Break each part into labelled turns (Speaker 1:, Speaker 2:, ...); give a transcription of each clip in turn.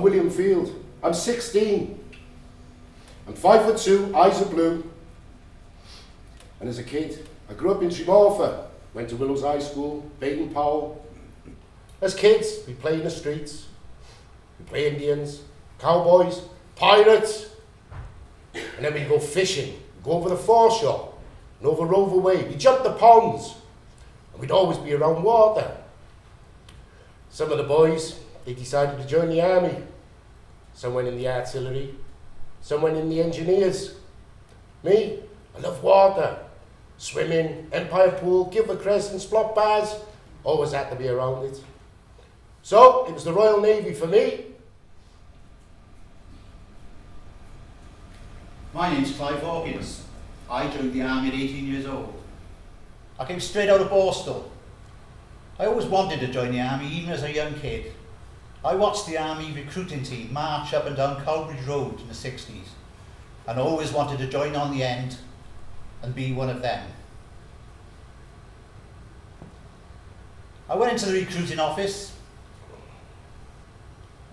Speaker 1: William Field. I'm 16. I'm 5'2", eyes are blue. And as a kid, I grew up in Tremorfa, went to Willows High School, Baden Powell. As kids, we play in the streets. We play Indians, cowboys, pirates. And then we go fishing, we go over the foreshore, and over Rover Way. We jump the ponds, and we'd always be around water. Some of the boys, they decided to join the army. Some went in the artillery, some went in the engineers. Me, I love water. Swimming, Empire Pool, Gilvercrest and Splot Bars, always had to be around it. So, it was the Royal Navy for me.
Speaker 2: My name's Clive Hawkins. I joined the army at 18 years old. I came straight out of Borstal. I always wanted to join the army, even as a young kid. I watched the army recruiting team march up and down Cowbridge Road in the 60s, and always wanted to join on the end and be one of them. I went into the recruiting office,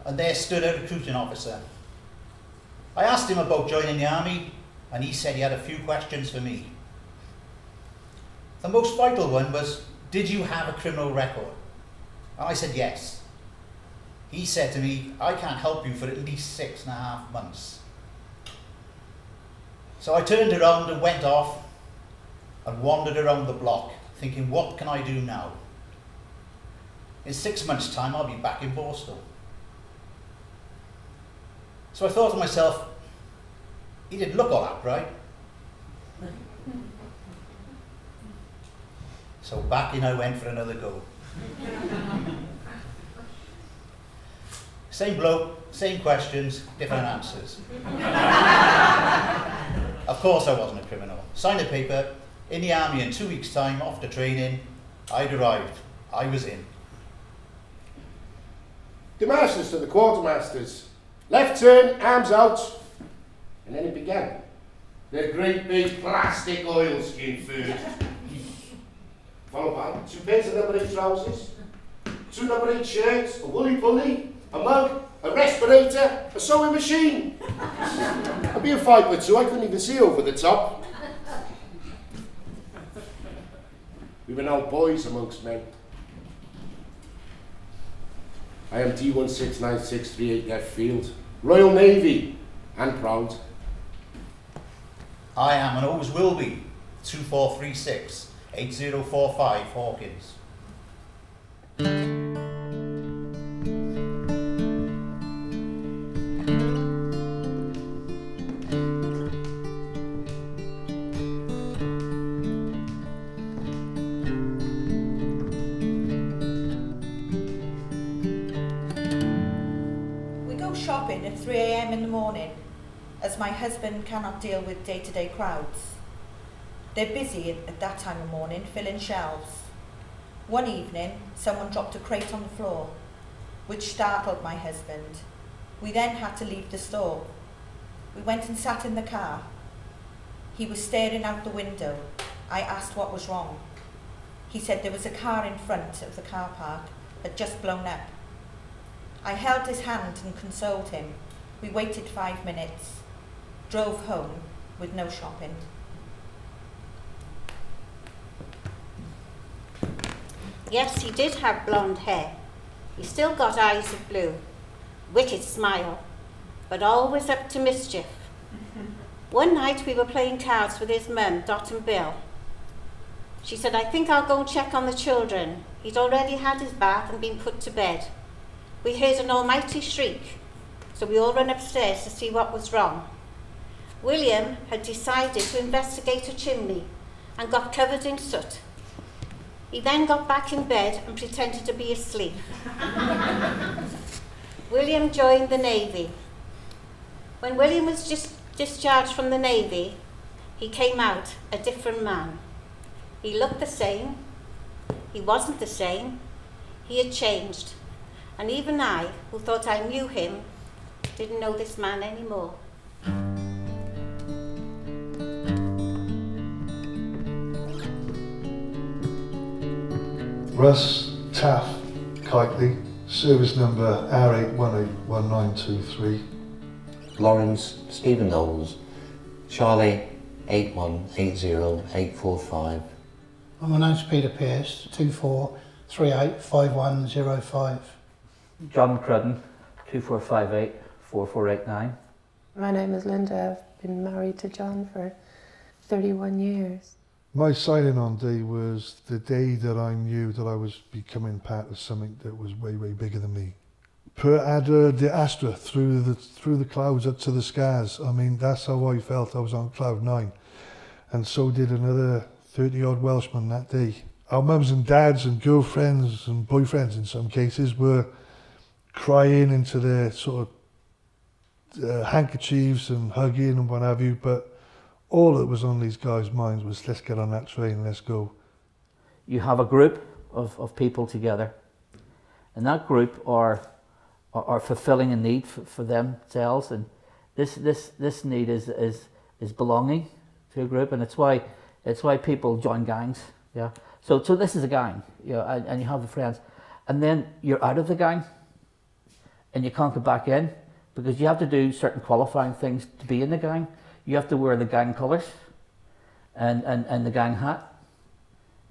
Speaker 2: and there stood a recruiting officer. I asked him about joining the army, and he said he had a few questions for me. The most vital one was, did you have a criminal record? And I said yes. He said to me, I can't help you for at least 6.5 months. So I turned around and went off and wandered around the block, thinking, what can I do now? In 6 months' time, I'll be back in Borstal. So I thought to myself, he didn't look all that bright. So back in I went for another go. Same bloke, same questions, different answers. Of course I wasn't a criminal. Signed a paper, in the army in 2 weeks' time, off to training. I'd arrived. I was in.
Speaker 1: Demarches to the quartermasters. Left turn, arms out. And then it began. Their great big plastic oilskin first. Followed by 2 pairs of number 8 trousers, 2 number 8 shirts, a woolly pulley, a mug, a respirator, a sewing machine. I'd be a 5'2", I couldn't even see over the top. We were now boys amongst men. I am D169638 left field, Royal Navy, and proud.
Speaker 2: I am and always will be 2436 8045 Hawkins.
Speaker 3: We go shopping at 3 a.m. in the morning, as my husband cannot deal with day-to-day crowds. They're busy at that time of morning filling shelves. One evening, someone dropped a crate on the floor, which startled my husband. We then had to leave the store. We went and sat in the car. He was staring out the window. I asked what was wrong. He said there was a car in front of the car park had just blown up. I held his hand and consoled him. We waited 5 minutes, drove home with no shopping.
Speaker 4: Yes, he did have blonde hair. He still got eyes of blue, wicked smile, but always up to mischief. One night we were playing cards with his mum, Dot and Bill. She said, I think I'll go and check on the children. He'd already had his bath and been put to bed. We heard an almighty shriek, so we all ran upstairs to see what was wrong. William had decided to investigate a chimney and got covered in soot. He then got back in bed and pretended to be asleep. William joined the Navy. When William was just discharged from the Navy, he came out a different man. He looked the same. He wasn't the same. He had changed. And even I, who thought I knew him, didn't know this man anymore.
Speaker 5: Russ, Taff, Kitely, Service number R8181923.
Speaker 6: Lawrence Stephen Knowles, Charlie 8180845.
Speaker 7: My name's Peter Pearce, 24385105.
Speaker 8: John Crudden, 24584489.
Speaker 9: My name is Linda. I've been married to John for 31 years.
Speaker 5: My signing on day was the day that I knew that I was becoming part of something that was way, way bigger than me. Had the Astra through the clouds up to the skies. I mean, that's how I felt. I was on cloud 9. And so did another 30-odd Welshmen that day. Our mums and dads and girlfriends and boyfriends in some cases were crying into their sort of handkerchiefs and hugging and what have you, but all that was on these guys' minds was, let's get on that train, let's go.
Speaker 8: You have a group of people together, and that group are fulfilling a need for themselves, and this need is belonging to a group, and it's why people join gangs. Yeah. So this is a gang, you know, and you have the friends, and then you're out of the gang, and you can't go back in because you have to do certain qualifying things to be in the gang. You have to wear the gang colours and the gang hat,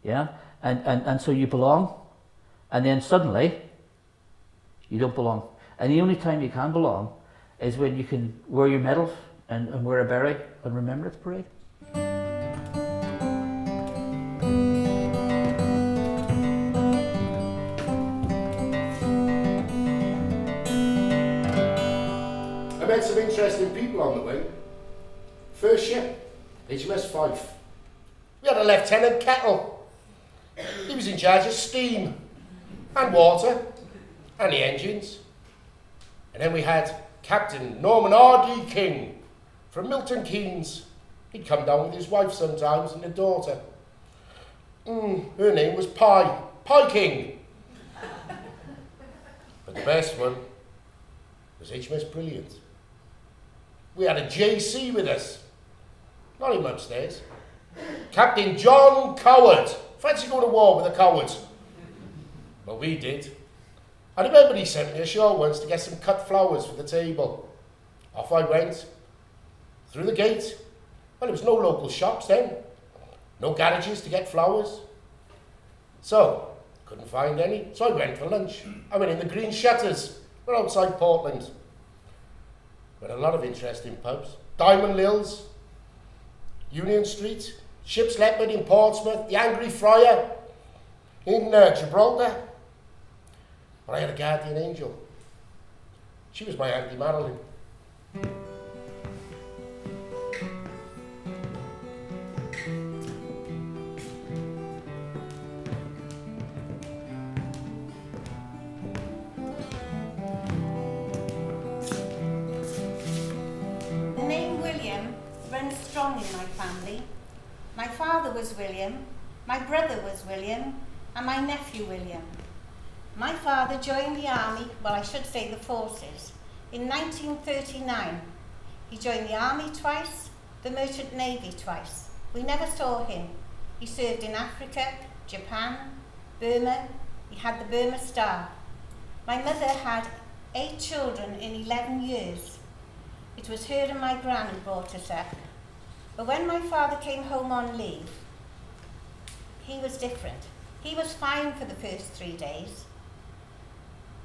Speaker 8: yeah, and so you belong, and then suddenly you don't belong. And the only time you can belong is when you can wear your medals and wear a beret and Remembrance Parade.
Speaker 1: I met some interesting people on the way. First ship, HMS Fife. We had a Lieutenant Kettle. He was in charge of steam and water and the engines. And then we had Captain Norman R.D. King from Milton Keynes. He'd come down with his wife sometimes and a daughter. Her name was Pie King. But the best one was HMS Brilliant. We had a JC with us. Not him upstairs. Captain John Coward. Fancy going to war with a coward. Well, we did. I remember he sent me ashore once to get some cut flowers for the table. Off I went. Through the gate. Well, there was no local shops then. No garages to get flowers. So, couldn't find any. So I went for lunch. I went in the Green Shutters. We're outside Portland. With a lot of interesting pubs. Diamond Lills, Union Street, Ship's Leopard in Portsmouth, the Angry Friar in Gibraltar. But I had a guardian angel. She was my Auntie Marilyn.
Speaker 4: The name William runs strong in my family. My father was William, my brother was William, and my nephew William. My father joined the army, well, I should say the forces, in 1939. He joined the army twice, the merchant navy twice. We never saw him. He served in Africa, Japan, Burma. He had the Burma Star. My mother had 8 children in 11 years. It was her and my gran who brought us up. But when my father came home on leave, he was different. He was fine for the first 3 days.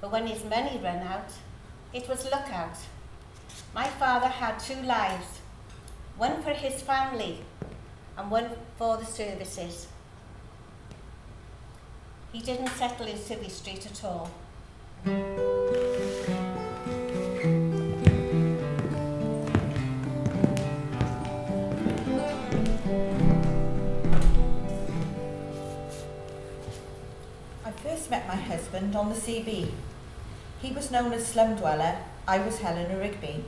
Speaker 4: But when his money ran out, it was look out. My father had 2 lives, one for his family and one for the services. He didn't settle in Civvy Street at all.
Speaker 3: I first met my husband on the CB. He was known as Slum Dweller, I was Helena Rigby.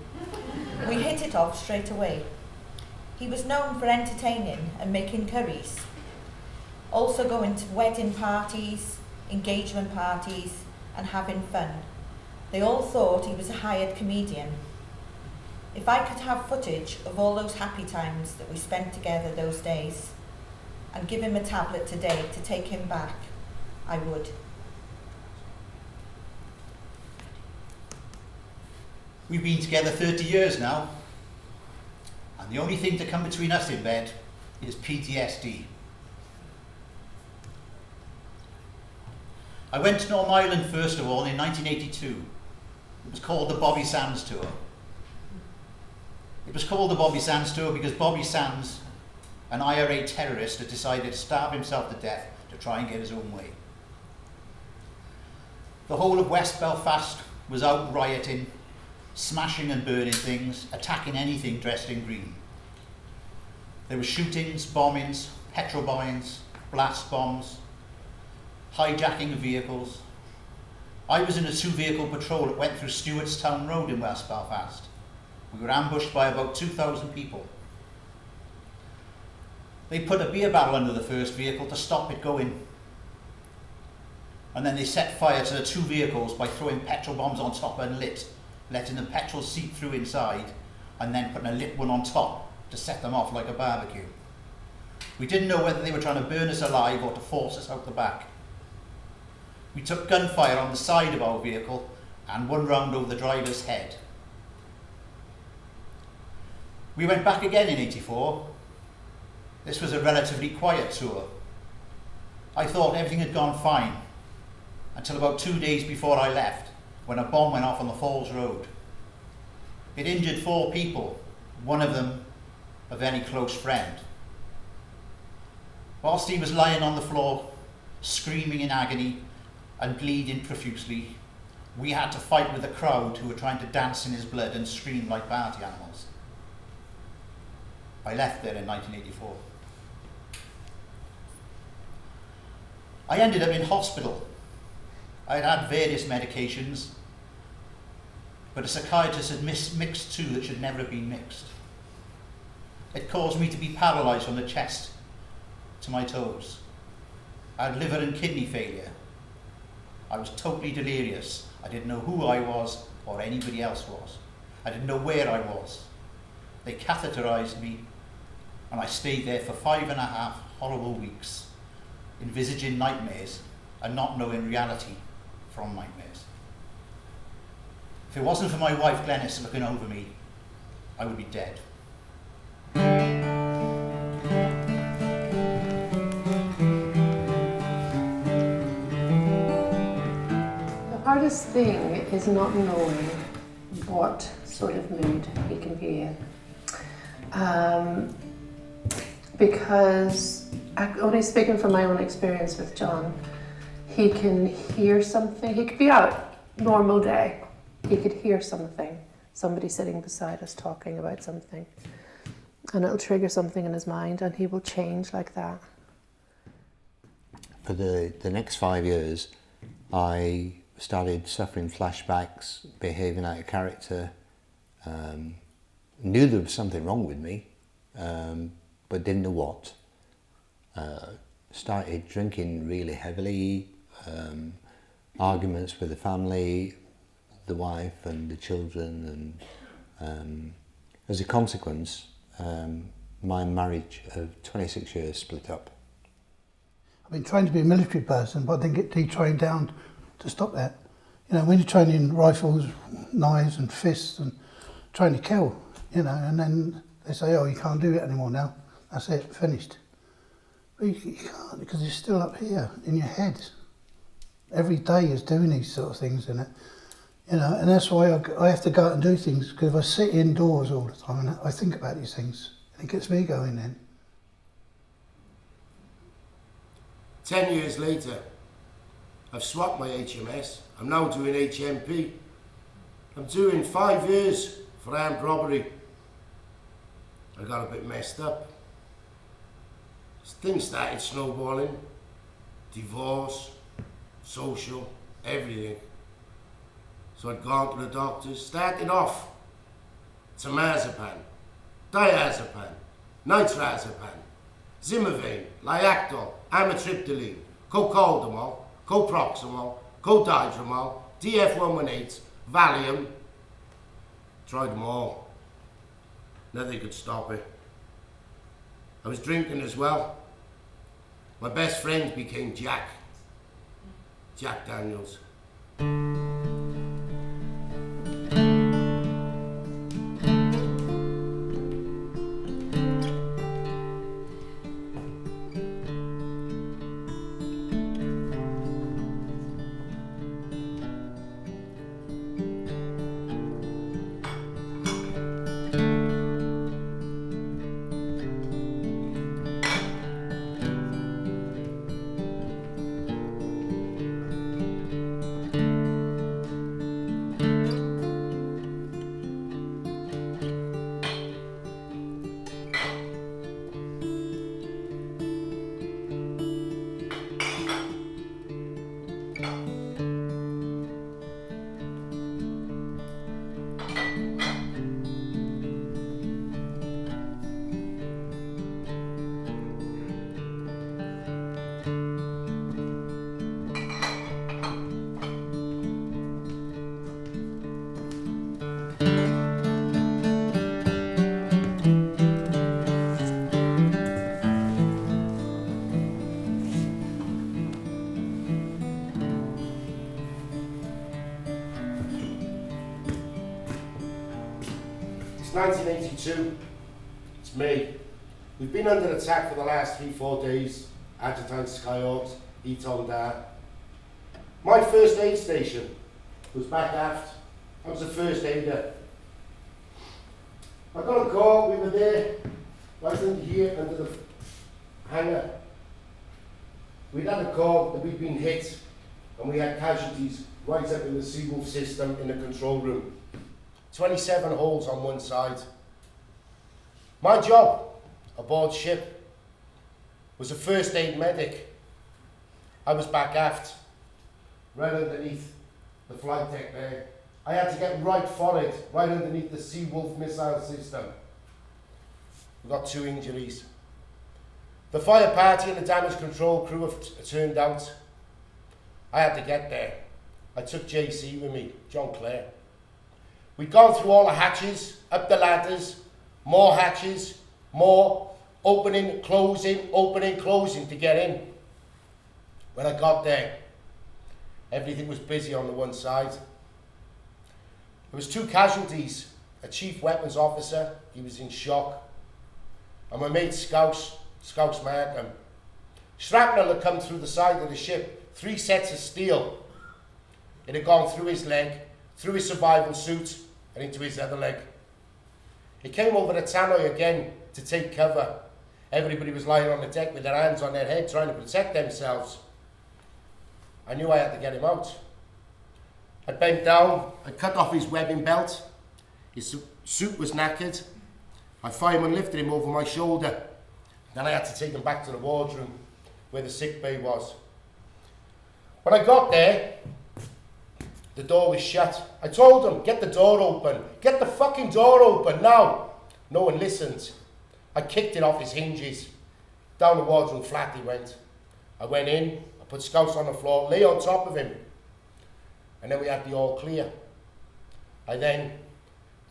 Speaker 3: We hit it off straight away. He was known for entertaining and making curries. Also going to wedding parties, engagement parties, and having fun. They all thought he was a hired comedian. If I could have footage of all those happy times that we spent together those days, and give him a tablet today to take him back, I would.
Speaker 2: We've been together 30 years now, and the only thing to come between us in bed is PTSD. I went to Northern Ireland first of all in 1982. It was called the Bobby Sands Tour. It was called the Bobby Sands Tour because Bobby Sands, an IRA terrorist, had decided to starve himself to death to try and get his own way. The whole of West Belfast was out rioting, smashing and burning things, attacking anything dressed in green. There were shootings, bombings, petrol bombings, blast bombs, hijacking of vehicles. I was in a 2-vehicle patrol that went through Stewartstown Road in West Belfast. We were ambushed by about 2,000 people. They put a beer barrel under the first vehicle to stop it going. And then they set fire to the 2 vehicles by throwing petrol bombs on top unlit, letting the petrol seep through inside, and then putting a lit one on top to set them off like a barbecue. We didn't know whether they were trying to burn us alive or to force us out the back. We took gunfire on the side of our vehicle and 1 round over the driver's head. We went back again in '84. This was a relatively quiet tour. I thought everything had gone fine until about 2 days before I left, when a bomb went off on the Falls Road. It injured 4 people, one of them a very close friend. Whilst he was lying on the floor, screaming in agony and bleeding profusely, we had to fight with the crowd who were trying to dance in his blood and scream like party animals. I left there in 1984. I ended up in hospital. I had had various medications, but a psychiatrist had mixed 2 that should never have been mixed. It caused me to be paralysed from the chest to my toes. I had liver and kidney failure. I was totally delirious. I didn't know who I was or anybody else was. I didn't know where I was. They catheterised me, and I stayed there for 5.5 horrible weeks, envisaging nightmares and not knowing reality from nightmares. If it wasn't for my wife Glenys looking over me, I would be dead.
Speaker 9: The hardest thing is not knowing what sort of mood he can be in. Because, only speaking from my own experience with John, he can hear something. He could be out, normal day. He could hear something, somebody sitting beside us talking about something. And it'll trigger something in his mind and he will change like that.
Speaker 6: For the next 5 years, I started suffering flashbacks, behaving out of character, knew there was something wrong with me, but didn't know what. Started drinking really heavily, arguments with the family, the wife and the children, and as a consequence, my marriage of 26 years split up.
Speaker 7: I've been trained to be a military person, but I didn't get detrained down to stop that. You know, when you're training rifles, knives and fists and trying to kill, you know, and then they say, oh, you can't do it anymore now. That's it, finished. But you can't, because it's still up here in your head. Every day is doing these sort of things in it. You know, and that's why I have to go out and do things, because if I sit indoors all the time, I think about these things, and it gets me going then.
Speaker 1: 10 years later, I've swapped my HMS. I'm now doing HMP. I'm doing 5 years for armed robbery. I got a bit messed up. Things started snowballing. Divorce, social, everything. So I'd gone to the doctors, started off temazepam, diazepam, nitrazepam, Zimmervane, Liactol, amitriptyline, cocodamol, coproximol, codidromol, DF118, Valium. Tried them all. Nothing could stop it. I was drinking as well. My best friend became Jack Daniels. 2. It's me. We've been under attack for the last 3-4 days. Adjutant Skyhawks, Eton Dar. My first aid station was back aft. I was a first aider. I got a call, we were there, right under here, under the hangar. We'd had a call that we'd been hit, and we had casualties right up in the Seawolf system in the control room. 27 holes on one side. My job aboard ship was a first aid medic. I was back aft, right underneath the flight deck there. I had to get right for it, right underneath the Seawolf missile system. We got 2 injuries. The fire party and the damage control crew have turned out. I had to get there. I took JC with me, John Clare. We'd gone through all the hatches, up the ladders, more hatches, more, opening, closing to get in. When I got there, everything was busy on the one side. There was 2 casualties, a chief weapons officer, he was in shock, and my mate Scouse Markham. Shrapnel had come through the side of the ship, 3 sets of steel. It had gone through his leg, through his survival suit, and into his other leg. It came over the tannoy again to take cover. Everybody was lying on the deck with their hands on their head trying to protect themselves. I knew I had to get him out. I bent down, I cut off his webbing belt. His suit was knackered. My fireman lifted him over my shoulder. Then I had to take him back to the wardroom where the sick bay was. When I got there, the door was shut. I told him, get the door open. Get the fucking door open now. No one listened. I kicked it off his hinges. Down the wardroom flat he went. I went in, I put Scouse on the floor, lay on top of him. And then we had the all clear. I then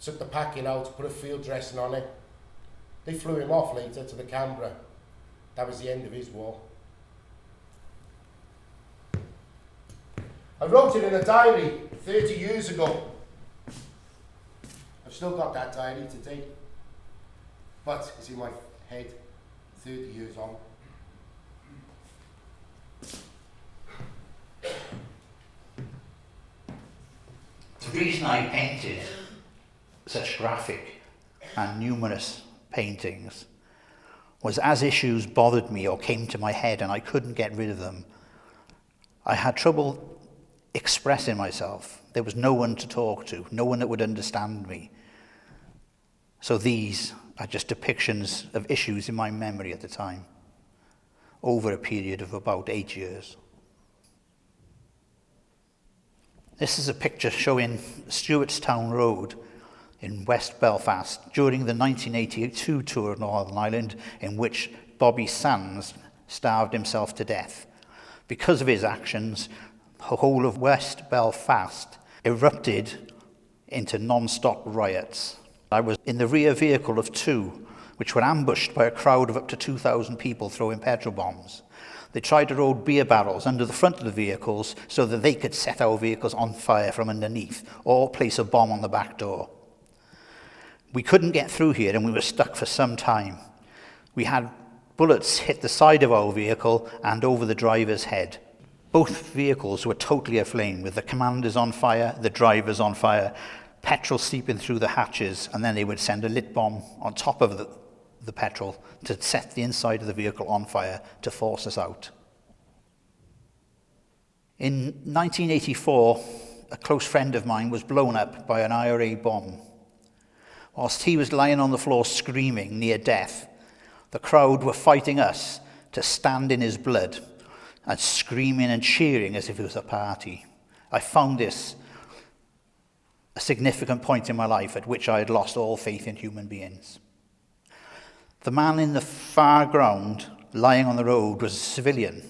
Speaker 1: took the packing out, put a field dressing on it. They flew him off later to the Canberra. That was the end of his war. I wrote it in a diary 30 years ago. I've still got that diary today. But it's in my head 30 years on.
Speaker 2: The reason I painted such graphic and numerous paintings was as issues bothered me or came to my head and I couldn't get rid of them, I had trouble expressing myself. There was no one to talk to, no one that would understand me. So these are just depictions of issues in my memory at the time, over a period of about 8 years. This is a picture showing Stewartstown Road in West Belfast during the 1982 tour of Northern Ireland, in which Bobby Sands starved himself to death. Because of his actions, the whole of West Belfast erupted into non-stop riots. I was in the rear vehicle of 2, which were ambushed by a crowd of up to 2,000 people throwing petrol bombs. They tried to load beer barrels under the front of the vehicles so that they could set our vehicles on fire from underneath or place a bomb on the back door. We couldn't get through here and we were stuck for some time. We had bullets hit the side of our vehicle and over the driver's head. Both vehicles were totally aflame, with the commanders on fire, the drivers on fire, petrol seeping through the hatches, and then they would send a lit bomb on top of the petrol to set the inside of the vehicle on fire to force us out. In 1984, a close friend of mine was blown up by an IRA bomb. Whilst he was lying on the floor screaming near death, the crowd were fighting us to stand in his blood and screaming and cheering as if it was a party. I found this a significant point in my life at which I had lost all faith in human beings. The man in the far ground, lying on the road, was a civilian.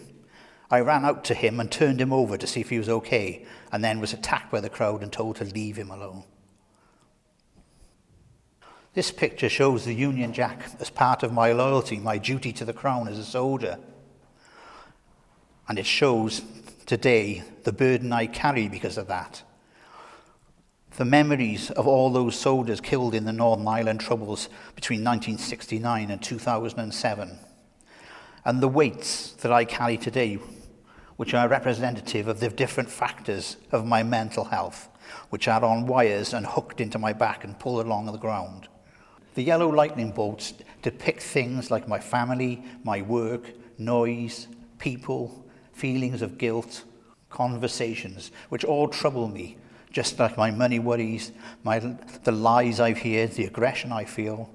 Speaker 2: I ran out to him and turned him over to see if he was okay, and then was attacked by the crowd and told to leave him alone. This picture shows the Union Jack as part of my loyalty, my duty to the Crown as a soldier. And it shows today the burden I carry because of that. the memories of all those soldiers killed in the Northern Ireland Troubles between 1969 and 2007, and the weights that I carry today, which are representative of the different factors of my mental health, which are on wires and hooked into my back and pulled along the ground. The yellow lightning bolts depict things like my family, my work, noise, people, feelings of guilt, conversations, which all trouble me, just like my money worries, the lies I've heard, the aggression I feel,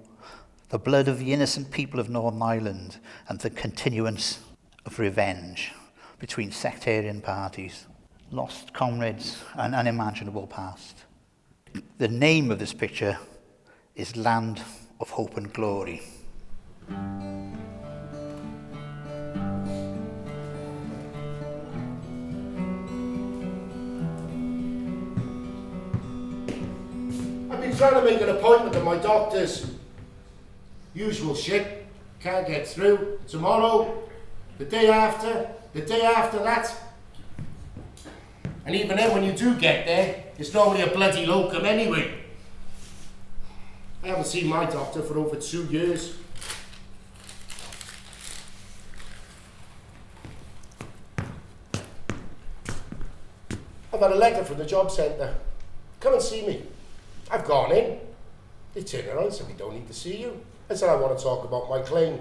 Speaker 2: the blood of the innocent people of Northern Ireland, and the continuance of revenge between sectarian parties, lost comrades, and unimaginable past. The name of this picture is Land of Hope and Glory.
Speaker 1: I've been trying to make an appointment at my doctor's. Usual shit. Can't get through. Tomorrow, the day after that. And even then, when you do get there, it's normally a bloody locum anyway. I haven't seen my doctor for over 2 years. I've had a letter from the job centre. Come and see me. I've gone in. They turned around and said, we don't need to see you. I said, I want to talk about my claim.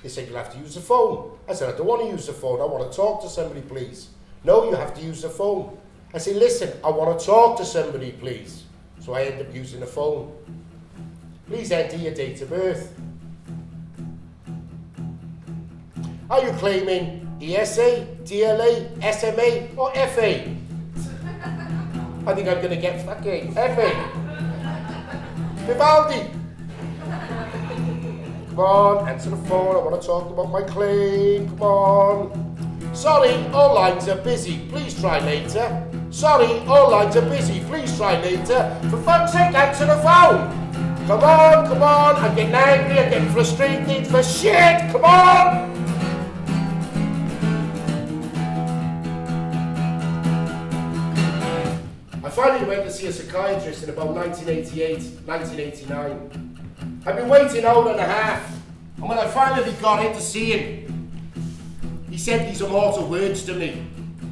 Speaker 1: They said, you'll have to use the phone. I said, I don't want to use the phone. I want to talk to somebody, please. No, you have to use the phone. I said, listen, I want to talk to somebody, please. So I end up using the phone. Please enter your date of birth. Are you claiming ESA, DLA, SMA, or FA? I think I'm going to get fucking FA. Vivaldi. Come on, answer the phone. I want to talk about my claim. Come on. Sorry, all lines are busy. Please try later. Sorry, all lines are busy. Please try later. For fuck's sake, answer the phone. Come on, come on. I'm getting angry. I'm getting frustrated for shit. Come on. I finally went to see a psychiatrist in about 1988, 1989. I've been waiting an hour and a half, and when I finally got in to see him, he said these immortal words to me.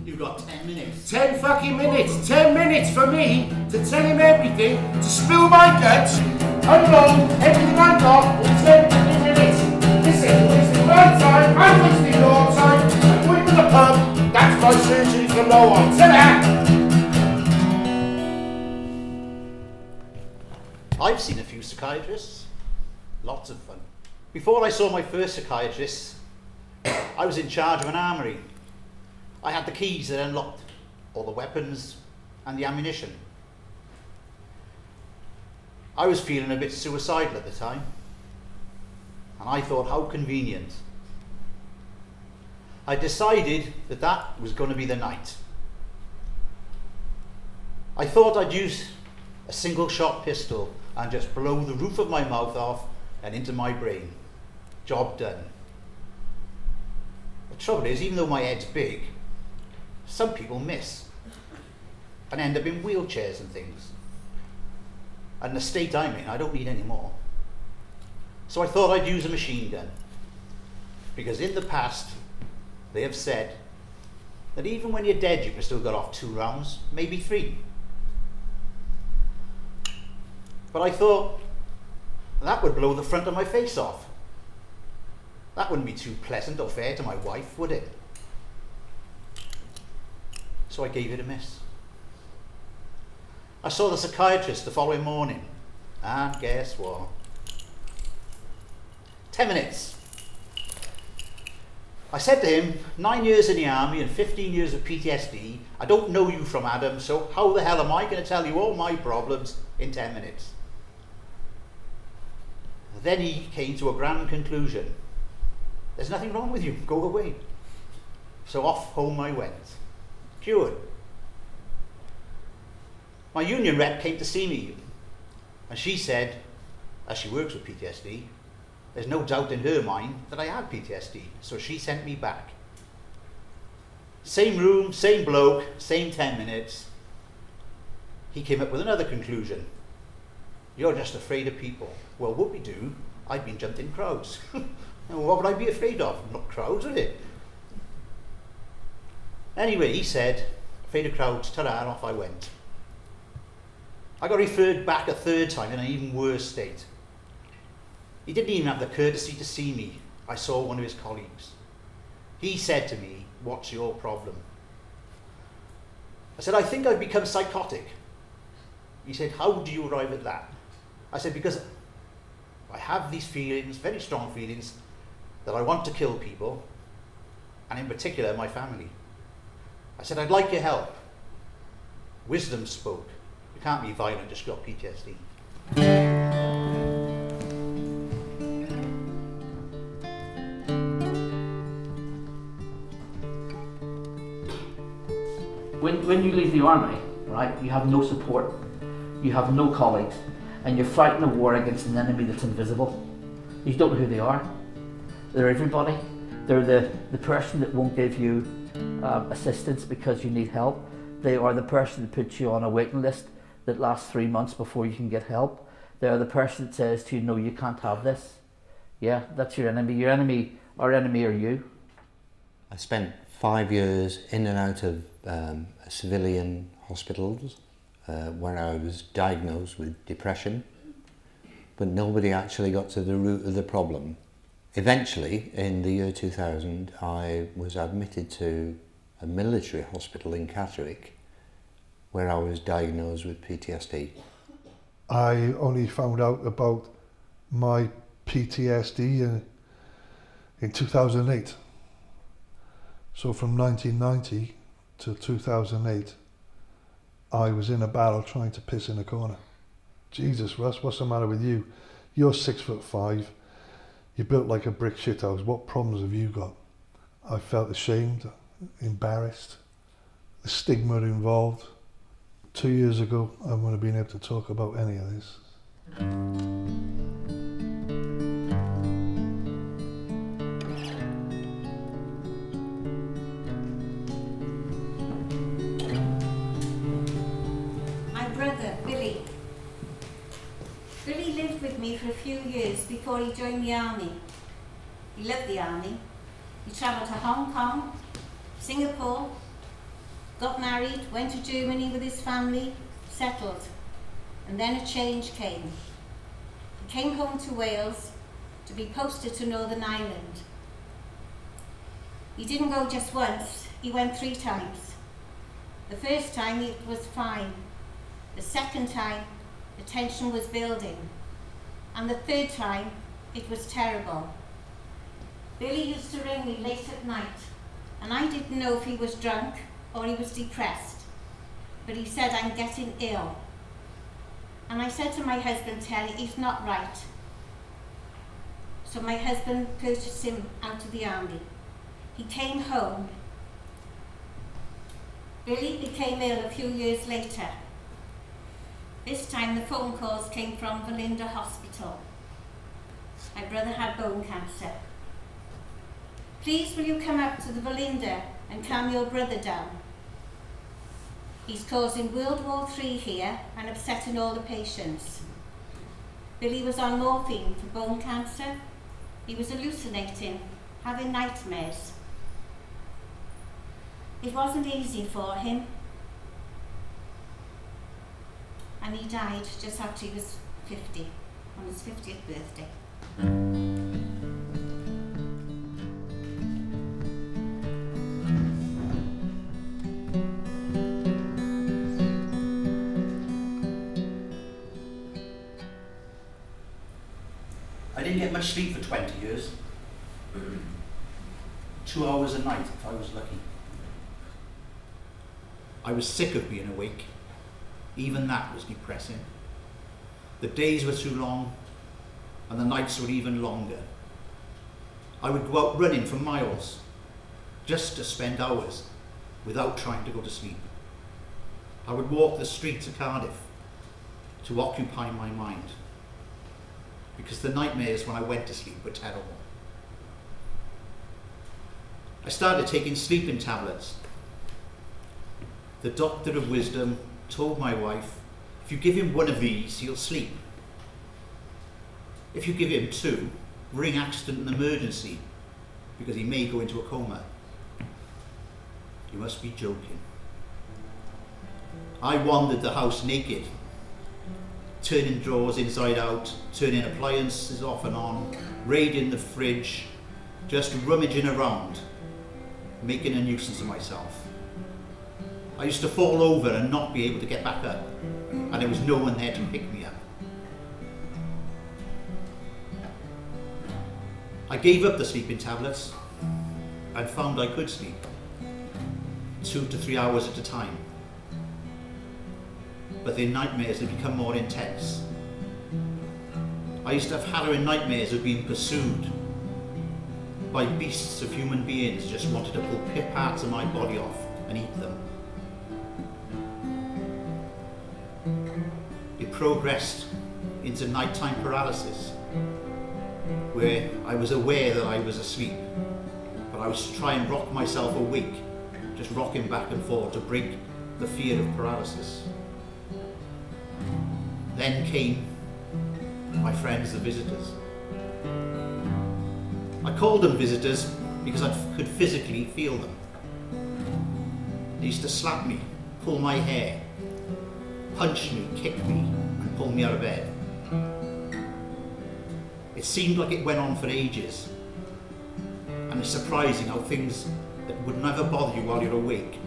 Speaker 2: You've got 10 minutes.
Speaker 1: 10 fucking minutes. 10 minutes for me to tell him everything, to spill my guts, unload everything I got in 10 fucking minutes. Listen, you're wasting my time, I'm wasting your time, I'm going to the pub, that's my surgery from now on. Ta-da!
Speaker 2: I've seen a few psychiatrists. Lots of fun. Before I saw my first psychiatrist, I was in charge of an armoury. I had the keys that unlocked all the weapons and the ammunition. I was feeling a bit suicidal at the time, and I thought, how convenient. I decided that that was going to be the night. I thought I'd use a single shot pistol and just blow the roof of my mouth off and into my brain. Job done. The trouble is, even though my head's big, some people miss and end up in wheelchairs and things. And the state I'm in, I don't need any more. So I thought I'd use a machine gun, because in the past they have said that even when you're dead you can still get off 2 rounds, maybe 3. But I thought that would blow the front of my face off. That wouldn't be too pleasant or fair to my wife, would it? So I gave it a miss. I saw the psychiatrist the following morning, and guess what? 10 minutes. I said to him, 9 years in the army and 15 years of PTSD, I don't know you from Adam, so how the hell am I going to tell you all my problems in 10 minutes? Then he came to a grand conclusion. There's nothing wrong with you, go away. So off home I went, cured. My union rep came to see me, and she said, as she works with PTSD, there's no doubt in her mind that I had PTSD, so she sent me back. Same room, same bloke, same 10 minutes. He came up with another conclusion. You're just afraid of people. Well, whoopie-doo, I've been jumped in crowds. And what would I be afraid of? Not crowds, would it? Anyway, he said, afraid of crowds, ta-da, and off I went. I got referred back a third time in an even worse state. He didn't even have the courtesy to see me. I saw one of his colleagues. He said to me, what's your problem? I said, I think I've become psychotic. He said, how do you arrive at that? I said, because I have these feelings, very strong feelings, that I want to kill people, and in particular my family. I said, I'd like your help. Wisdom spoke. You can't be violent, just got PTSD.
Speaker 8: When you leave the army, right, you have no support, you have no colleagues, and you're fighting a war against an enemy that's invisible. You don't know who they are. They're everybody. They're the person that won't give you assistance because you need help. They are the person that puts you on a waiting list that lasts 3 months before you can get help. They are the person that says to you, no, you can't have this. Yeah, that's your enemy. Your enemy, our enemy are you.
Speaker 6: I spent 5 years in and out of civilian hospitals where I was diagnosed with depression, but nobody actually got to the root of the problem. Eventually, in the year 2000, I was admitted to a military hospital in Cardiff where I was diagnosed with PTSD.
Speaker 5: I only found out about my PTSD in 2008. So from 1990 to 2008, I was in a battle trying to piss in a corner. Jesus, Russ, what's the matter with you? You're 6'5", you're built like a brick shithouse. What problems have you got? I felt ashamed, embarrassed, the stigma involved. 2 years ago, I wouldn't have been able to talk about any of this.
Speaker 4: Billy lived with me for a few years before he joined the army. He loved the army. He travelled to Hong Kong, Singapore, got married, went to Germany with his family, settled, and then a change came. He came home to Wales to be posted to Northern Ireland. He didn't go just once, he went 3 times. The first time it was fine. The second time, the tension was building. And the third time, it was terrible. Billy used to ring me late at night, and I didn't know if he was drunk or he was depressed. But he said, I'm getting ill. And I said to my husband, Terry, he's not right. So my husband purchased him out of the army. He came home. Billy became ill a few years later. This time the phone calls came from Valinda Hospital. My brother had bone cancer. Please will you come up to the Valinda and calm your brother down? He's causing World War III here and upsetting all the patients. Billy was on morphine for bone cancer. He was hallucinating, having nightmares. It wasn't easy for him. And he died just after he was 50, on his 50th birthday.
Speaker 2: I didn't get much sleep for 20 years. 2 hours a night if I was lucky. I was sick of being awake. Even that was depressing. The days were too long and the nights were even longer. I would go out running for miles just to spend hours without trying to go to sleep. I would walk the streets of Cardiff to occupy my mind because the nightmares when I went to sleep were terrible. I started taking sleeping tablets. The doctor of wisdom told my wife If you give him one of these, he'll sleep. If you give him 2, ring accident and emergency, because he may go into a coma. You must be joking. I wandered the house naked, turning drawers inside out, turning appliances off and on, raiding the fridge, just rummaging around, making a nuisance of myself. I used to fall over and not be able to get back up, and there was no one there to pick me up. I gave up the sleeping tablets and found I could sleep 2 to 3 hours at a time. But the nightmares had become more intense. I used to have harrowing nightmares of being pursued by beasts of human beings who just wanted to pull parts of my body off and eat them. It progressed into nighttime paralysis, where I was aware that I was asleep, but I was to try and rock myself awake, just rocking back and forth to break the fear of paralysis. Then came my friends, the visitors. I called them visitors because I could physically feel them. They used to slap me, pull my hair, punch me, kick me, and pull me out of bed. It seemed like it went on for ages, and it's surprising how things that would never bother you while you're awake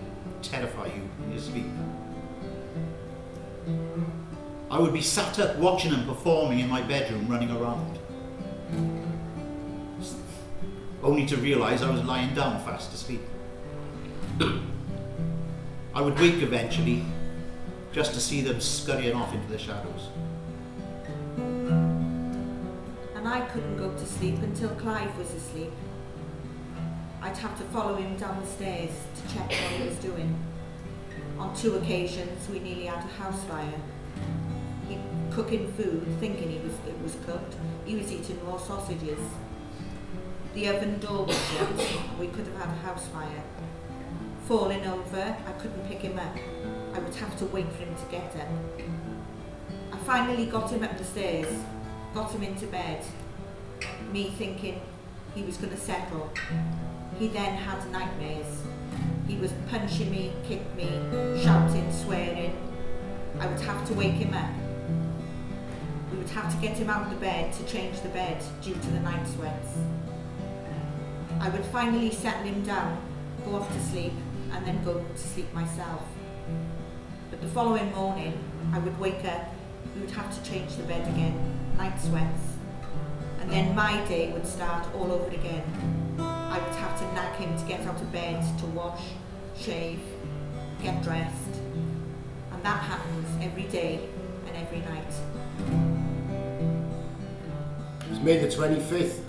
Speaker 2: terrify you when you're asleep. I would be sat up watching them performing in my bedroom, running around, only to realise I was lying down fast asleep. I would wake eventually, just to see them scurrying off into the shadows.
Speaker 3: And I couldn't go to sleep until Clive was asleep. I'd have to follow him down the stairs to check what he was doing. On 2 occasions, we nearly had a house fire. He'd cooking food, thinking it was cooked. He was eating raw sausages. The oven door was shut, and we could have had a house fire. Falling over, I couldn't pick him up. I would have to wait for him to get up. I finally got him up the stairs, got him into bed, me thinking he was going to settle. He then had nightmares. He was punching me, kicked me, shouting, swearing. I would have to wake him up. We would have to get him out of the bed to change the bed due to the night sweats. I would finally settle him down, go off to sleep, and then go to sleep myself. But the following morning, I would wake up, we would have to change the bed again, night sweats. And then my day would start all over again. I would have to nag him to get out of bed, to wash, shave, get dressed. And that happens every day and every night.
Speaker 1: It was May the 25th,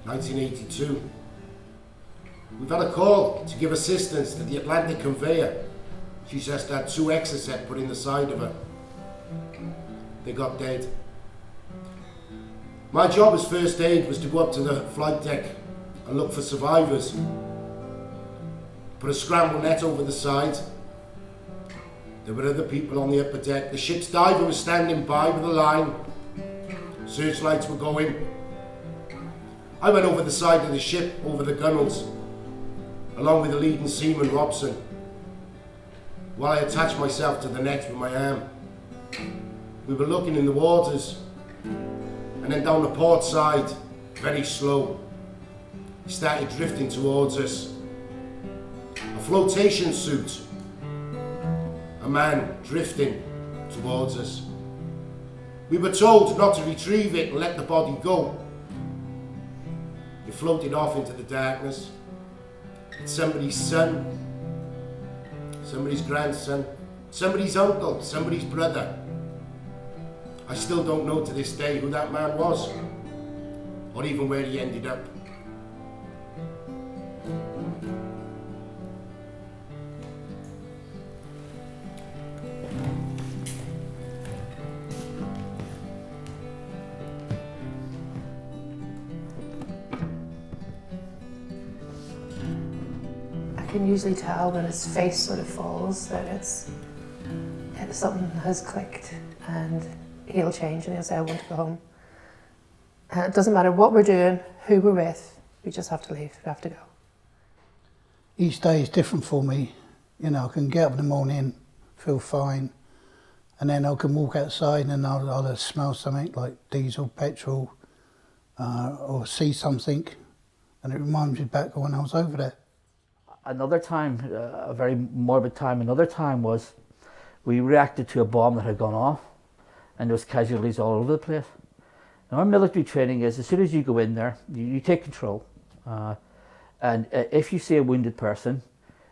Speaker 1: 1982. We've had a call to give assistance to the Atlantic conveyor. She just had 2 Exocet put in the side of her. They got dead. My job as first aid was to go up to the flight deck and look for survivors. Put a scramble net over the side. There were other people on the upper deck. The ship's diver was standing by with a line. Searchlights were going. I went over the side of the ship, over the gunnels, along with the leading seaman, Robson, while I attached myself to the net with my arm. We were looking in the waters, and then down the port side, very slow, he started drifting towards us. A flotation suit, a man drifting towards us. We were told not to retrieve it and let the body go. It floated off into the darkness. It's somebody's son, somebody's grandson, somebody's uncle, somebody's brother. I still don't know to this day who that man was, or even where he ended up.
Speaker 9: I can usually tell when his face sort of falls that something has clicked. and he'll change and he'll say, I want to go home. It doesn't matter what we're doing, who we're with, we just have to leave, we have to go.
Speaker 7: Each day is different for me. You know, I can get up in the morning, feel fine, and then I can walk outside and I'll smell something like diesel, petrol, or see something, and it reminds me back of when I was over there.
Speaker 8: Another time, a very morbid time, another time was we reacted to a bomb that had gone off, and there was casualties all over the place. Now our military training is, as soon as you go in there, you take control. And if you see a wounded person,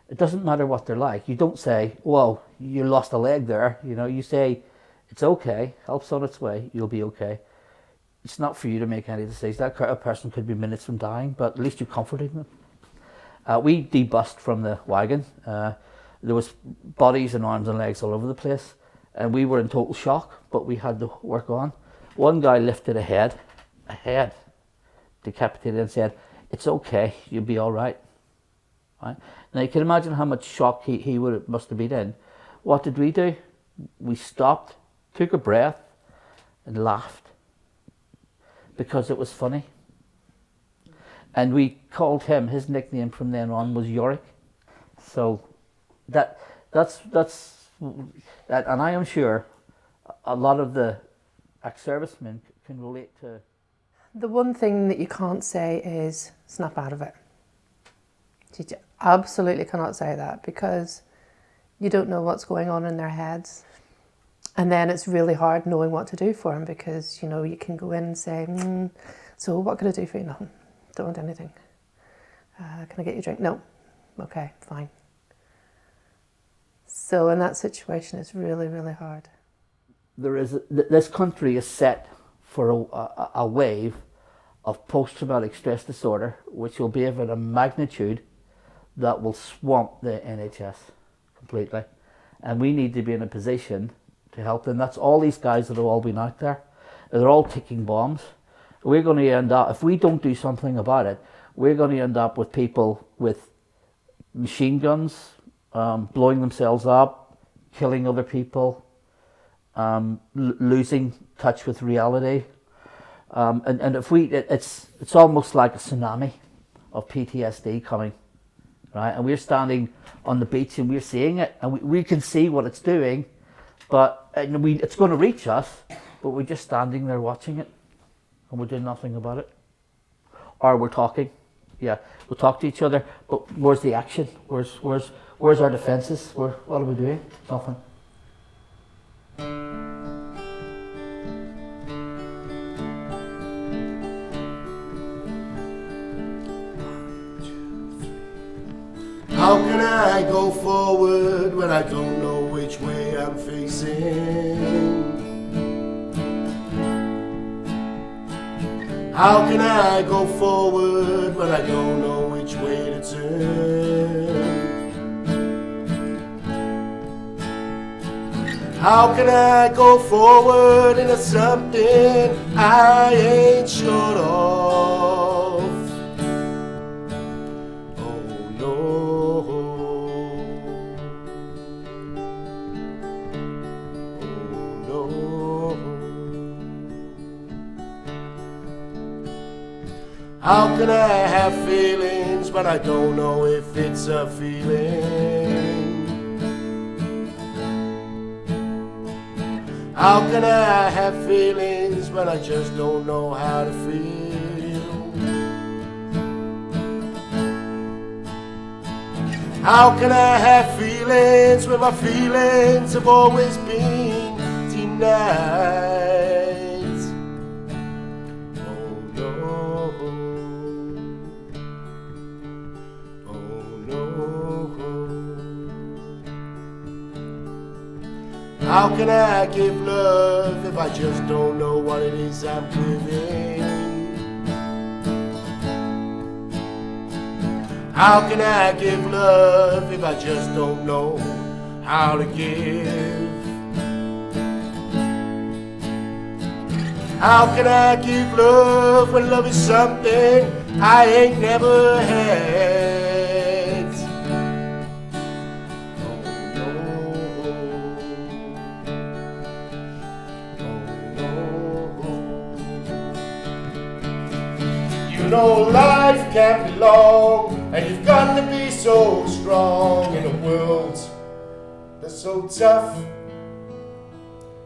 Speaker 8: it doesn't matter what they're like. You don't say, well, you lost a leg there. You know, you say, it's okay, help's on its way, you'll be okay. It's not for you to make any decisions. That person could be minutes from dying, but at least you're comforting them. We debussed from the wagon. There was bodies and arms and legs all over the place, and we were in total shock, but we had to work on. One guy lifted a head, decapitated, and said, it's okay, you'll be all right. Right? Now you can imagine how much shock he must have been in. What did we do? We stopped, took a breath, and laughed, because it was funny. And we called him, his nickname from then on was Yorick. So that's and I am sure a lot of the ex-servicemen can relate to.
Speaker 9: The one thing that you can't say is snap out of it. You absolutely cannot say that, because you don't know what's going on in their heads. And then it's really hard knowing what to do for them, because, you know, you can go in and say, so what can I do for you? Nothing. Don't want anything. Can I get you a drink? No. Okay, fine. So in that situation, it's really, really hard.
Speaker 8: This country is set for a wave of post-traumatic stress disorder, which will be of a magnitude that will swamp the NHS completely. And we need to be in a position to help them. That's all these guys that have all been out there. They're all ticking bombs. We're going to end up, if we don't do something about it, we're going to end up with people with machine guns, blowing themselves up, killing other people, losing touch with reality. And if it's almost like a tsunami of PTSD coming, right? And we're standing on the beach and we're seeing it, and we can see what it's doing, but it's going to reach us, but we're just standing there watching it, and we're doing nothing about it. Or we're talking, yeah, we'll talk to each other, but where's the action? Where's our defences? What are we doing? Nothing.
Speaker 1: How can I go forward when I don't know which way I'm facing? How can I go forward when I don't know which way to turn? How can I go forward into something I ain't sure of? Oh no. Oh no. How can I have feelings when I don't know if it's a feeling? How can I have feelings when I just don't know how to feel? How can I have feelings when my feelings have always been denied? How can I give love if I just don't know what it is I'm giving? How can I give love if I just don't know how to give? How can I give love when love is something I ain't never had? know life can't be long, and you've got to be so strong in a world that's so tough.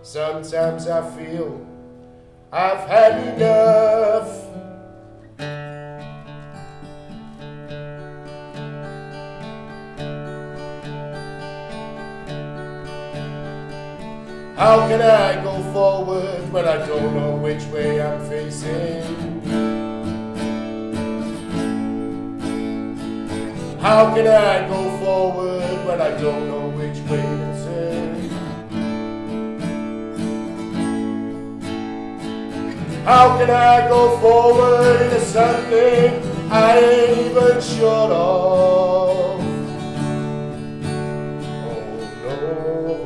Speaker 1: Sometimes I feel I've had enough. How can I go forward when I don't know which way I'm facing? How can I go forward when I don't know which way to turn? How can I go forward into something I ain't even sure of? Oh no.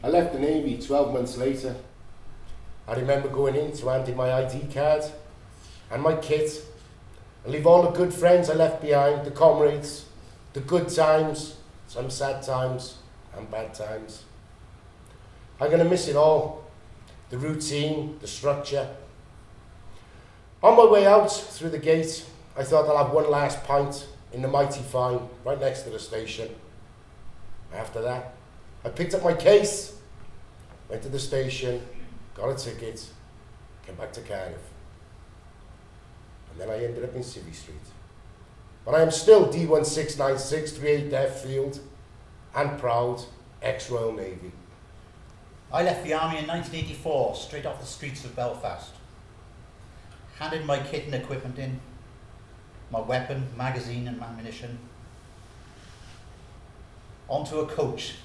Speaker 1: I left the Navy 12 months later. I remember going in to hand in my ID card and my kit and leave all the good friends I left behind, the comrades, the good times, some sad times and bad times. I'm going to miss it all, the routine, the structure. On my way out through the gate, I thought I'll have one last pint in the Mighty Fine right next to the station. After that, I picked up my case, went to the station, got a ticket, came back to Cardiff. And then I ended up in Civvy Street. But I am still D1696 38F Field and proud ex-Royal Navy.
Speaker 2: I left the army in 1984, straight off the streets of Belfast. Handed my kit and equipment in, my weapon, magazine and ammunition, onto a coach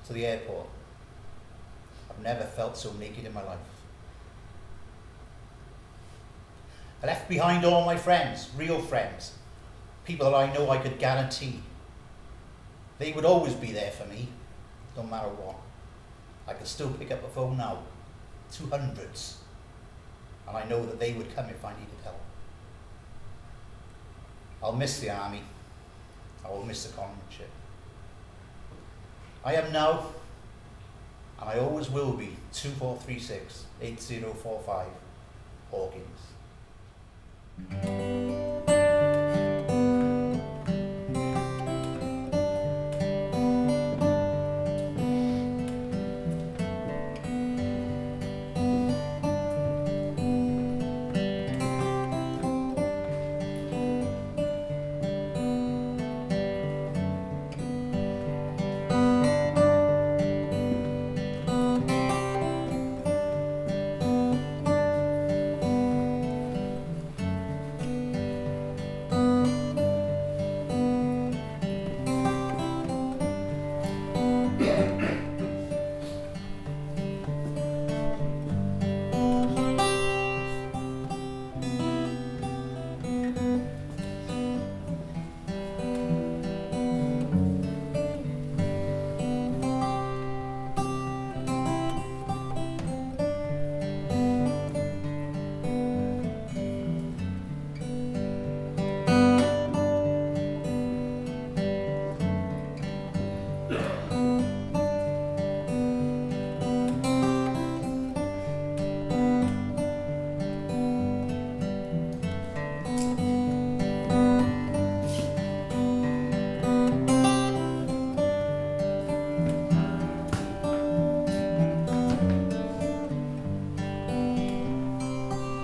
Speaker 2: to the airport. I've never felt so naked in my life. I left behind all my friends, real friends, people that I know I could guarantee. They would always be there for me, no matter what. I could still pick up the phone now, 200s, and I know that they would come if I needed help. I'll miss the army. I will miss the comradeship. I am now, and I always will be, 2436 8045 Hawkins.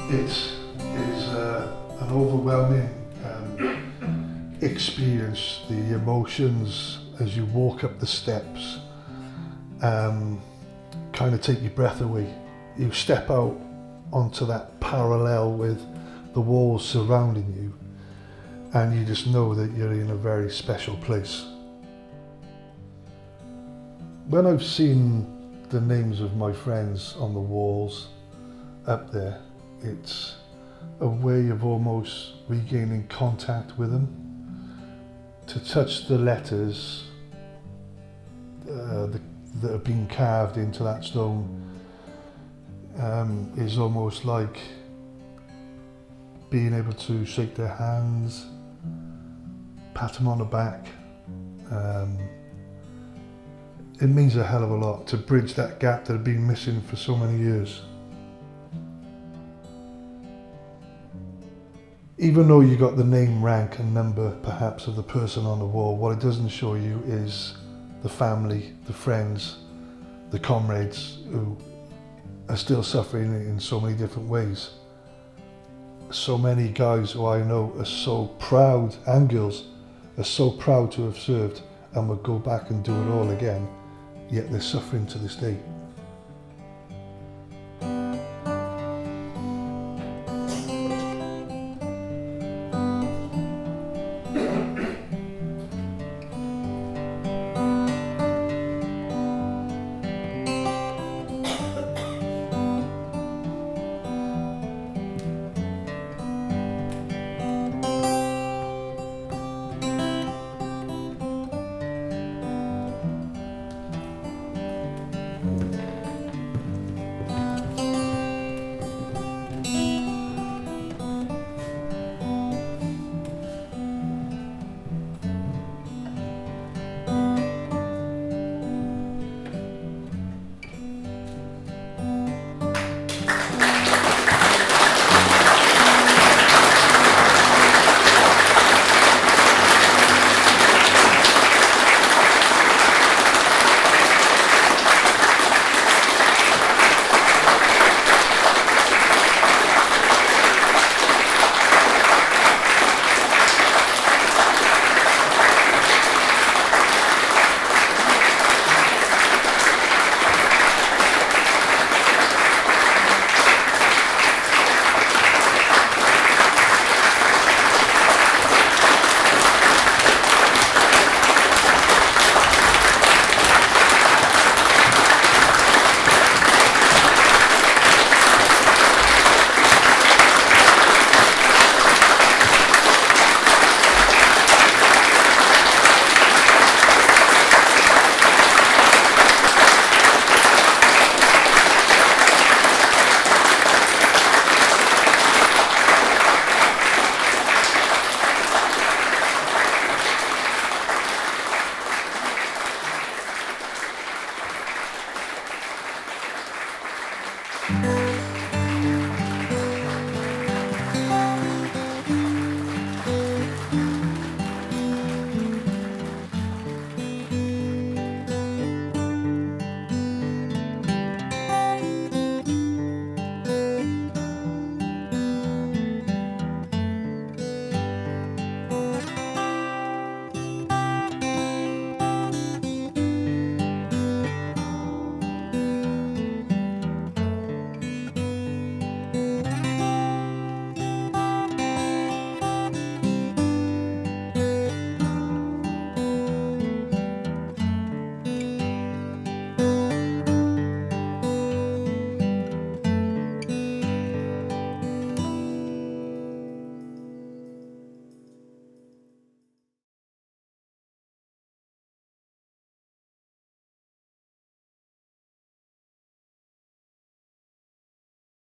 Speaker 5: It is an overwhelming experience. The emotions as you walk up the steps kind of take your breath away. You step out onto that parallel with the walls surrounding you, and you just know that you're in a very special place. When I've seen the names of my friends on the walls up there, It's a way of almost regaining contact with them. To touch the letters that have been carved into that stone is almost like being able to shake their hands, pat them on the back. It means a hell of a lot to bridge that gap that had been missing for so many years. Even though you got the name, rank and number perhaps of the person on the wall, what it doesn't show you is the family, the friends, the comrades who are still suffering in so many different ways. So many guys who I know are so proud, and girls are so proud to have served and would go back and do it all again, yet they're suffering to this day.